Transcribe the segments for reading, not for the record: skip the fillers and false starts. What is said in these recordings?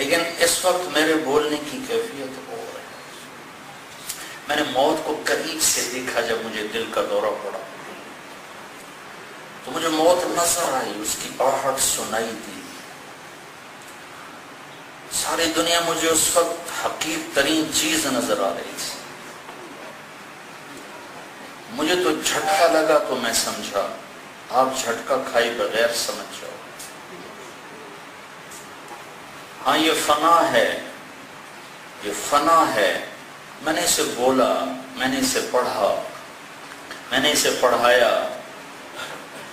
لیکن اس وقت میرے بولنے کی کیفیت اور ہے. میں نے موت کو قریب سے دیکھا جب مجھے دل کا دورہ پڑا تو مجھے موت نظر آئی، اس کی آہٹ سنائی دی. ساری دنیا مجھے اس وقت حقیر ترین چیز نظر آ رہی تھی. مجھے تو جھٹکا لگا تو میں سمجھا، آپ جھٹکا کھائی بغیر سمجھ جاؤ. ہاں یہ فنا ہے، یہ فنا ہے. میں نے اسے بولا، میں نے اسے پڑھا، میں نے اسے پڑھایا،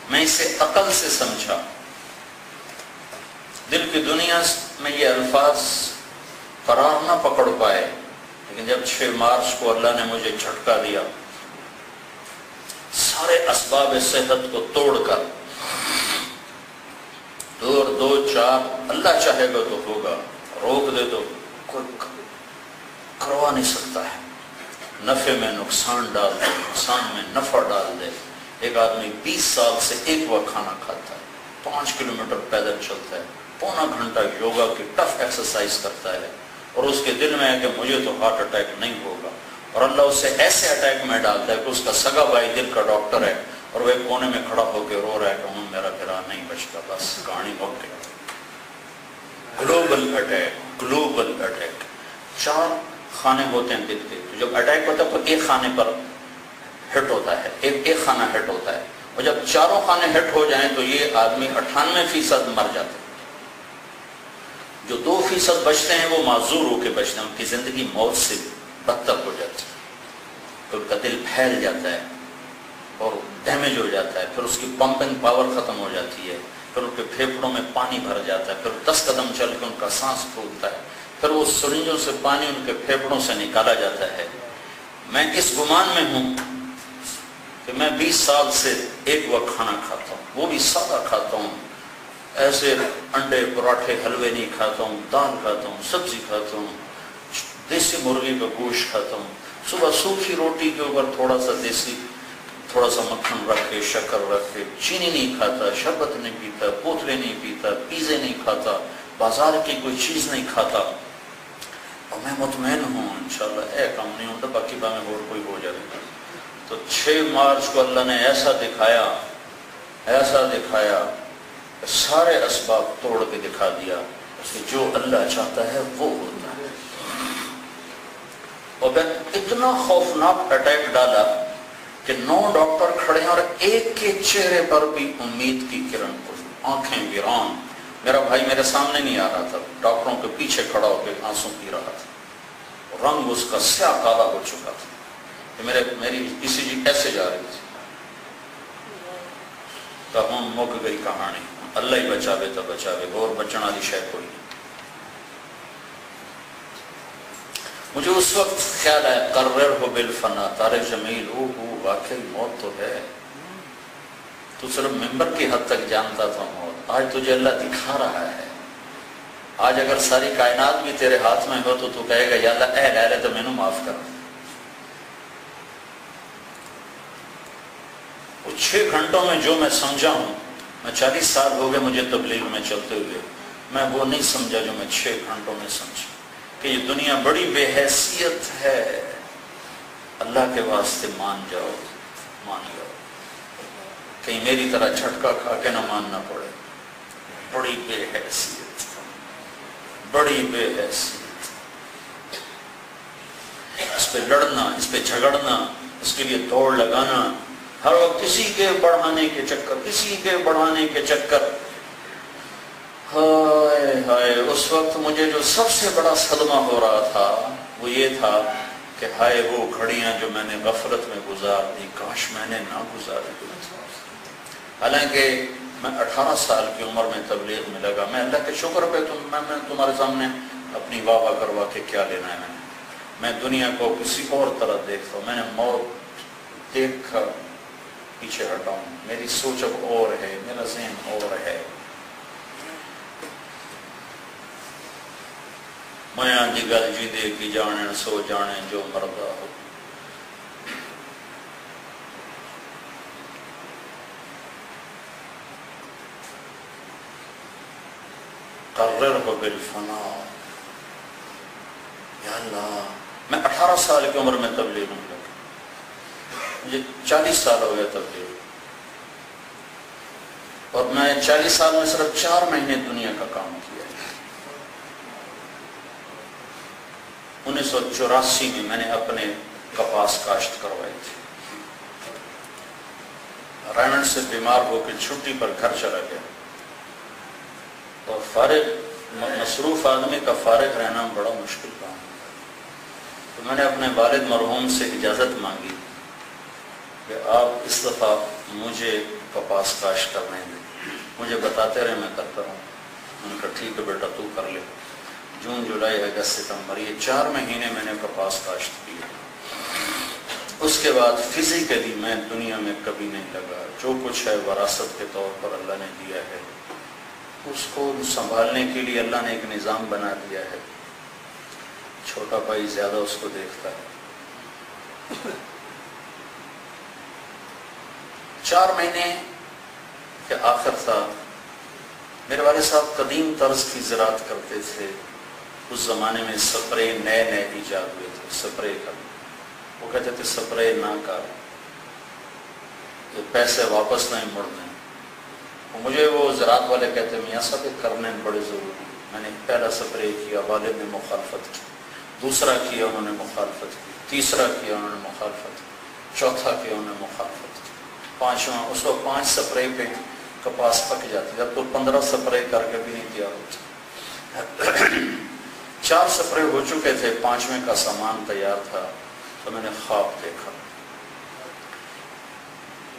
میں اسے عقل سے سمجھا. دل کی دنیا میں یہ الفاظ قرار نہ پکڑ پائے، لیکن جب 6 مارچ کو اللہ نے مجھے جھٹکا دیا، سارے اسباب صحت کو توڑ کر 2 4 اللہ چاہے گا تو ہوگا، روک دے تو کوئی کروا نہیں سکتا ہے. نفع میں نقصان ڈال دے، نقصان میں نفع ڈال دے. ایک آدمی 20 سال سے ایک وقت کھانا کھاتا ہے، 5 کلومیٹر پیدل چلتا ہے، پونا گھنٹہ یوگا کی ٹف ایکسرسائز کرتا ہے، اور اس کے دل میں ہے کہ مجھے تو ہارٹ اٹیک نہیں ہوگا، اور اللہ اسے ایسے اٹیک میں ڈالتا ہے کہ اس کا سگا بھائی دل کا ڈاکٹر ہے اور وہ کونے میں کھڑا ہو کے رو رہا ہے کہ میرا گھرا نہیں بچتا، بس کہانی ہو گئی. Global attack, global attack. 4 خانے ہوتے ہیں دل کے، تو جب اٹیک ہوتا ہے تو ایک خانے پر ہٹ ہوتا ہے، ایک خانہ ہٹ ہوتا ہے، اور جب 4 خانے ہٹ ہو جائیں تو یہ آدمی 98% مر جاتے ہیں. جو 2% بچتے ہیں وہ معذور ہو کے بچتے ہیں، ان کی زندگی موت سے بدتر ہو جاتی ہے. ان کا دل پھیل جاتا ہے اور ڈیمیج ہو جاتا ہے، پھر اس کی پمپنگ پاور ختم ہو جاتی ہے، پھر ان کے پھیپھڑوں میں پانی بھر جاتا ہے، پھر 10 قدم چل کے ان کا سانس پھولتا ہے، پھر وہ سرنجوں سے پانی ان کے پھیپھڑوں سے نکالا جاتا ہے. میں اس گمان میں ہوں کہ میں 20 سال سے ایک وقت کھانا کھاتا ہوں، وہ بھی سادہ کھاتا ہوں، ایسے انڈے پراٹھے حلوے نہیں کھاتا ہوں، دال کھاتا ہوں، سبزی کھاتا ہوں، دیسی مرغی کا گوشت کھاتا ہوں. صبح سوکھی روٹی کے اوپر تھوڑا سا دیسی، تھوڑا سا مکھن رکھ کے، شکر رکھ کے. چینی نہیں کھاتا، شربت نہیں پیتا، بوتلیں نہیں پیتا، پیزے نہیں کھاتا، بازار کی کوئی چیز نہیں کھاتا. اور میں مطمئن ہوں انشاءاللہ کم نہیں ہوتا، باقی میں اور کوئی ہو جائے گا. تو 6 مارچ کو اللہ نے ایسا دکھایا، ایسا دکھایا، سارے اسباب توڑ کے دکھا دیا کہ جو اللہ چاہتا ہے وہ ہوتا ہے. اور پھر اتنا خوفناک اٹیک ڈالا کہ 9 ڈاکٹر کھڑے ہیں اور ایک کے چہرے پر بھی امید کی کرن کو، آنکھیں ویران. میرا بھائی میرے سامنے نہیں آ رہا تھا، ڈاکٹروں کے پیچھے کھڑا ہو کے آنسو پی رہا تھا، رنگ اس کا سیاہ کالا ہو چکا تھا. میری کسی جی ایسے جا رہی تھی. تو ہم مک گئی کہانی، اللہ ہی بچاوے تو بچاوے، اور بچن والی شے کوئی نہیں. مجھے اس وقت خیال ہے قرر ہو بالفنا، طارق جمیل، واقعی موت تو ہے. تو صرف ممبر کی حد تک جانتا تھا موت، آج تجھے اللہ دکھا رہا ہے. آج اگر ساری کائنات بھی تیرے ہاتھ میں ہو تو کہے گا یا اللہ اے لے تو میں نے معاف کر. وہ 6 گھنٹوں میں جو میں سمجھا ہوں، میں 40 سال ہو گئے مجھے تبلیغ میں چلتے ہوئے، میں وہ نہیں سمجھا جو میں 6 گھنٹوں میں سمجھا. کہ یہ دنیا بڑی بے حیثیت ہے، اللہ کے واسطے مان جاؤ، مان جاؤ، کہیں میری طرح جھٹکا کھا کے نہ ماننا پڑے. بڑی بے حیثیت، بڑی بے حیثیت. اس پہ لڑنا، اس پہ جھگڑنا، اس کے لیے دوڑ لگانا، ہر وقت کسی کے بڑھانے کے چکر، کسی کے بڑھانے کے چکر. ہائے ہائے، اس وقت مجھے جو سب سے بڑا صدمہ ہو رہا تھا وہ یہ تھا کہ ہائے وہ گھڑیاں جو میں نے غفلت میں گزار دی، کاش میں نے نہ گزاری. حالانکہ میں 18 سال کی عمر میں تبلیغ میں لگا. میں اللہ کے شکر پہ میں تمہارے سامنے اپنی واہ واہ کروا کے کیا لینا ہے. میں دنیا کو کسی اور طرح دیکھتا ہوں. میں نے موت دیکھ کر پیچھے ہٹاؤں. میری سوچ اب اور ہے، میرا ذہن اور ہے. میاں دی گل جی دے کی جانے سو جانے جو مردہ ہو. قرر ہو بالفنا. یا اللہ میں 18 سال کی عمر میں تبلیغ میں لگا، مجھے 40 سال ہو گیا تبلیغ، اور میں 40 سال میں صرف 4 مہینے دنیا کا کام کیا ہے۔ 1984 میں نے اپنے کپاس کاشت کروائی تھی، رائمنڈ سے بیمار ہو کے چھٹی پر گھر چلا گیا، اور فارغ مصروف آدمی کا فارغ رہنا بڑا مشکل کام ہے۔ تو میں نے اپنے والد مرحوم سے اجازت مانگی کہ آپ اس دفعہ مجھے کپاس کاشت کرنے دیں، مجھے بتاتے رہے میں کرتا رہوں۔ میں نے کہا ٹھیک ہے بیٹا تو کر لے۔ جون جولائی اگست ستمبر یہ 4 مہینے میں نے کپاس کاشت کی۔ اس کے بعد فزیکلی میں دنیا میں کبھی نہیں لگا، جو کچھ ہے وراثت کے طور پر اللہ نے دیا ہے، اس کو سنبھالنے کے لیے اللہ نے ایک نظام بنا دیا ہے، چھوٹا بھائی زیادہ اس کو دیکھتا ہے۔ 4 مہینے کے آخر تھا، میرے والد صاحب قدیم طرز کی زراعت کرتے تھے، اس زمانے میں سپرے نئے ایجاد ہوئے تھے، سپرے کا وہ کہتے تھے سپرے نہ کر، پیسے واپس نہیں مڑنے۔ مجھے وہ زراعت والے کہتے ہیں میاں صاحب کرنے بڑے ضروری، میں نے پہلا سپرے کیا، والد نے مخالفت کی، دوسرا کیا انہوں نے مخالفت کی، تیسرا کیا انہوں نے مخالفت کی، چوتھا کیا انہوں نے مخالفت کی، پانچواں، اس وقت 5 سپرے پہ کپاس پک جاتی ہے، اب تو 15 سپرے کر کے بھی نہیں تیار ہوتی۔ 4 سپرے ہو چکے تھے، 5ویں کا سامان تیار تھا، تو میں نے خواب دیکھا،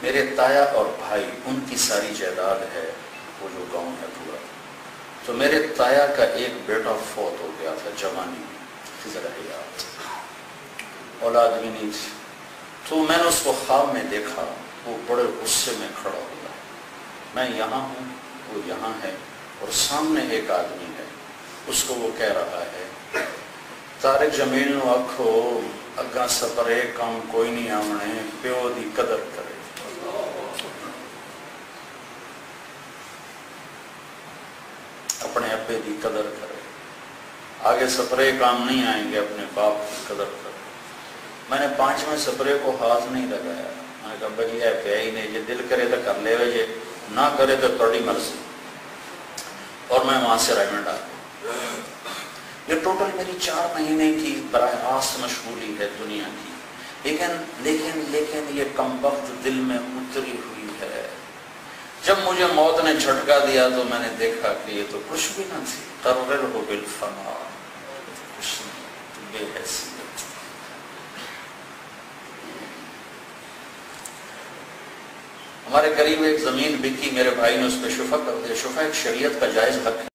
میرے تایا اور بھائی ان کی ساری جائیداد ہے، وہ جو گاؤں ہے پورا، تو میرے تایا کا ایک بیٹا فوت ہو گیا تھا جوانی میں، فضل حیات، اولاد بھی نہیں تھی، تو میں نے اس کو خواب میں دیکھا، وہ بڑے غصے میں کھڑا ہوا، میں یہاں ہوں وہ یہاں ہے، اور سامنے ایک آدمی ہے، اس کو وہ کہہ رہا ہے طارق جمیل نو آکھو اگاں سپرے کام کوئی نہیں آونے، پیو دی قدر کرے۔ اپنے ابے دی قدر کرے، آگے سپرے کام نہیں آئیں گے، اپنے باپ کی قدر کرے۔ میں نے 5ویں سپرے کو ہاتھ نہیں لگایا، میں نے کہا بھائی ہے پیا ہی نہیں، جی دل کرے تو کر لے، جی نہ کرے تو تھوڑی مرضی، اور میں وہاں سے رائمنڈ آ گیا۔ یہ ٹوٹل میری 4 مہینے کی براہ راست مشغولی ہے دنیا کی، لیکن یہ کمبخت دل میں اتری ہوئی ہے۔ جب مجھے موت نے جھٹکا دیا تو میں نے دیکھا کہ یہ تو کچھ بھی نہ تھی، قرر ہو بالفنا، کچھ نہیں، بے حیثیت۔ ہمارے قریب ایک زمین بکی، میرے بھائی نے اس پہ شفا کر دیا۔ شفا ایک شریعت کا جائز حق ہے۔